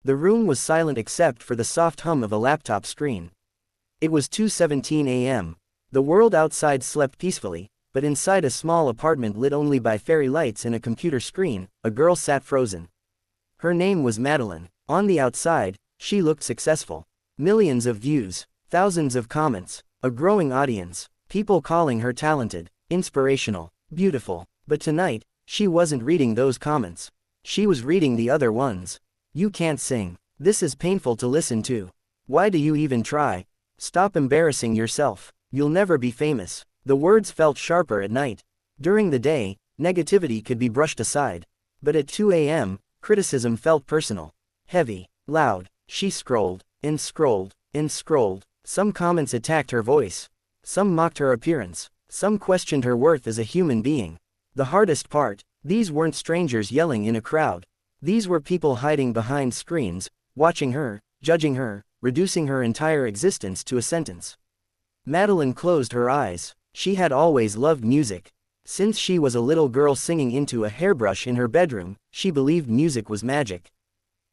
The room was silent except for the soft hum of a laptop screen. It was 2:17 a.m. The world outside slept peacefully, but inside a small apartment lit only by fairy lights and a computer screen, a girl sat frozen. Her name was Madeline. On the outside, she looked successful. Millions of views, thousands of comments, a growing audience, people calling her talented, inspirational, beautiful. But tonight, she wasn't reading those comments. She was reading the other ones. You can't sing. This is painful to listen to. Why do you even try? Stop embarrassing yourself. You'll never be famous. The words felt sharper at night. During the day, negativity could be brushed aside. But at 2 a.m., criticism felt personal. Heavy, loud. She scrolled, and scrolled, and scrolled. Some comments attacked her voice. Some mocked her appearance. Some questioned her worth as a human being. The hardest part, these weren't strangers yelling in a crowd. These were people hiding behind screens, watching her, judging her, reducing her entire existence to a sentence. Madeline closed her eyes. She had always loved music. Since she was a little girl singing into a hairbrush in her bedroom, she believed music was magic.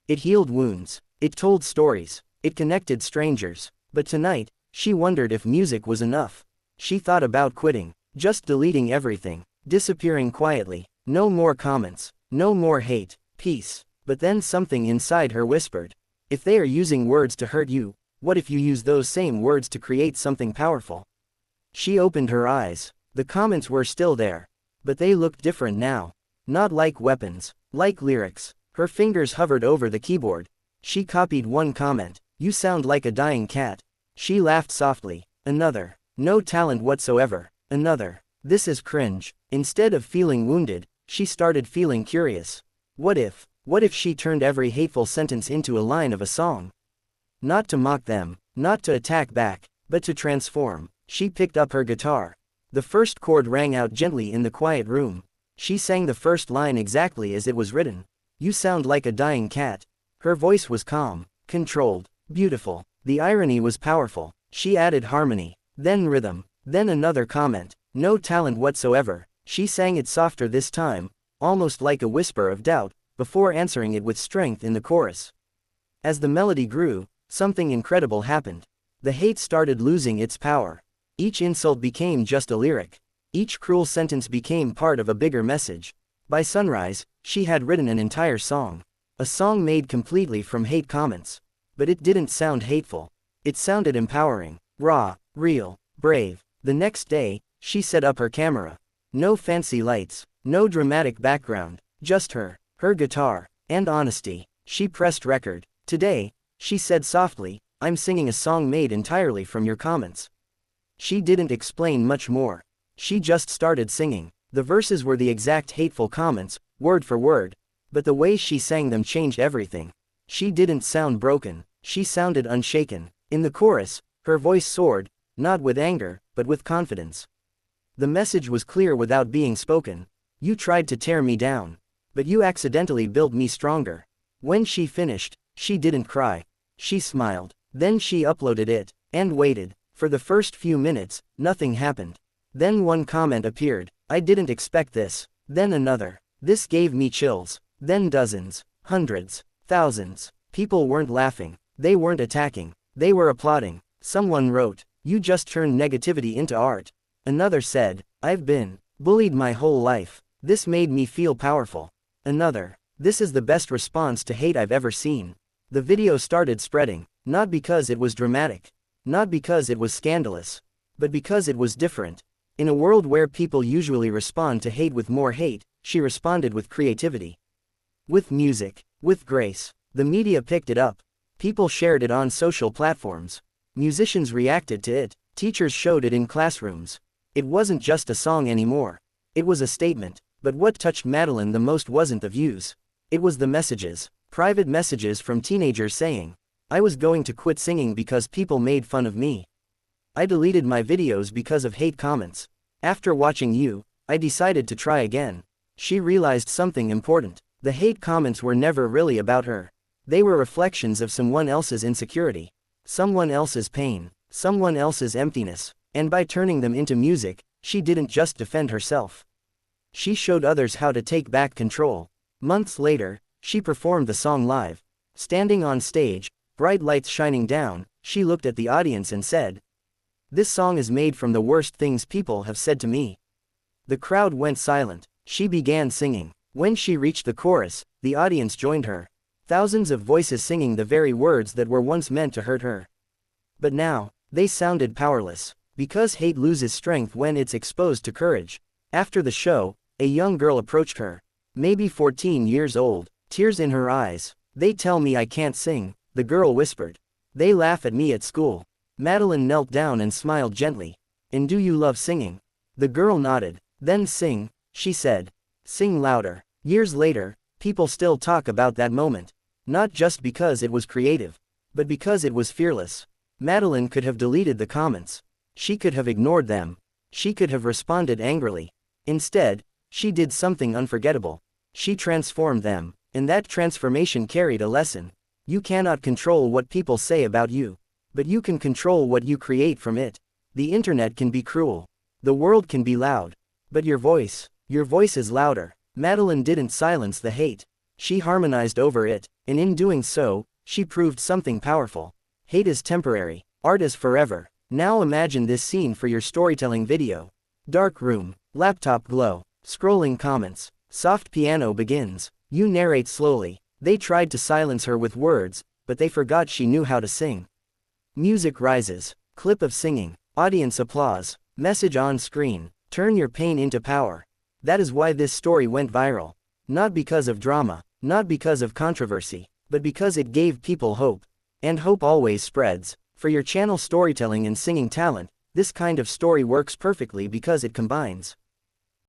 It healed wounds. It told stories. It connected strangers. But tonight, she wondered if music was enough. She thought about quitting, just deleting everything, disappearing quietly. No more comments, no more hate, peace. But then something inside her whispered, if they are using words to hurt you, what if you use those same words to create something powerful? She opened her eyes. The comments were still there. But they looked different now. Not like weapons, like lyrics. Her fingers hovered over the keyboard. She copied one comment, you sound like a dying cat. She laughed softly. Another, no talent whatsoever. Another, this is cringe. Instead of feeling wounded, she started feeling curious. What if she turned every hateful sentence into a line of a song? Not to mock them, not to attack back, but to transform. She picked up her guitar. The first chord rang out gently in the quiet room. She sang the first line exactly as it was written. You sound like a dying cat. Her voice was calm, controlled, beautiful. The irony was powerful. She added harmony, then rhythm, then another comment. No talent whatsoever. She sang it softer this time, almost like a whisper of doubt, before answering it with strength in the chorus. As the melody grew, something incredible happened. The hate started losing its power. Each insult became just a lyric. Each cruel sentence became part of a bigger message. By sunrise, she had written an entire song. A song made completely from hate comments. But it didn't sound hateful. It sounded empowering, raw, real, brave. The next day, she set up her camera. No fancy lights, no dramatic background, just her guitar, and honesty. She pressed record. Today, she said softly, I'm singing a song made entirely from your comments. She didn't explain much more. She just started singing. The verses were the exact hateful comments, word for word. But the way she sang them changed everything. She didn't sound broken. She sounded unshaken. In the chorus, her voice soared, not with anger, but with confidence. The message was clear without being spoken. You tried to tear me down. But you accidentally built me stronger. When she finished, she didn't cry. She smiled. Then she uploaded it, and waited. For the first few minutes, nothing happened. Then one comment appeared. I didn't expect this. Then another. This gave me chills. Then dozens, hundreds, thousands. People weren't laughing. They weren't attacking. They were applauding. Someone wrote, you just turned negativity into art. Another said, I've been bullied my whole life. This made me feel powerful. Another, this is the best response to hate I've ever seen. The video started spreading, not because it was dramatic, not because it was scandalous, but because it was different. In a world where people usually respond to hate with more hate, she responded with creativity. With music, with grace. The media picked it up. People shared it on social platforms. Musicians reacted to it. Teachers showed it in classrooms. It wasn't just a song anymore. It was a statement. But what touched Madeline the most wasn't the views. It was the messages. Private messages from teenagers saying, I was going to quit singing because people made fun of me. I deleted my videos because of hate comments. After watching you, I decided to try again. She realized something important. The hate comments were never really about her. They were reflections of someone else's insecurity, someone else's pain, someone else's emptiness. And by turning them into music, she didn't just defend herself. She showed others how to take back control. Months later, she performed the song live. Standing on stage, bright lights shining down, she looked at the audience and said, "This song is made from the worst things people have said to me." The crowd went silent. She began singing. When she reached the chorus, the audience joined her. Thousands of voices singing the very words that were once meant to hurt her. But now, they sounded powerless. Because hate loses strength when it's exposed to courage. After the show, a young girl approached her. Maybe 14 years old, tears in her eyes. "They tell me I can't sing," the girl whispered. "They laugh at me at school." Madeline knelt down and smiled gently. "And do you love singing?" The girl nodded. "Then sing," she said. "Sing louder." Years later, people still talk about that moment. Not just because it was creative, but because it was fearless. Madeline could have deleted the comments. She could have ignored them. She could have responded angrily. Instead, she did something unforgettable. She transformed them, and that transformation carried a lesson. You cannot control what people say about you, but you can control what you create from it. The internet can be cruel. The world can be loud. But your voice is louder. Madeline didn't silence the hate. She harmonized over it, and in doing so, she proved something powerful. Hate is temporary. Art is forever. Now imagine this scene for your storytelling video. Dark room, laptop glow, scrolling comments, soft piano begins. You narrate slowly. They tried to silence her with words, but they forgot she knew how to sing. Music rises, clip of singing, audience applause, message on screen. Turn your pain into power. That is why this story went viral. Not because of drama, not because of controversy, but because it gave people hope. And hope always spreads. For your channel storytelling and singing talent, this kind of story works perfectly because it combines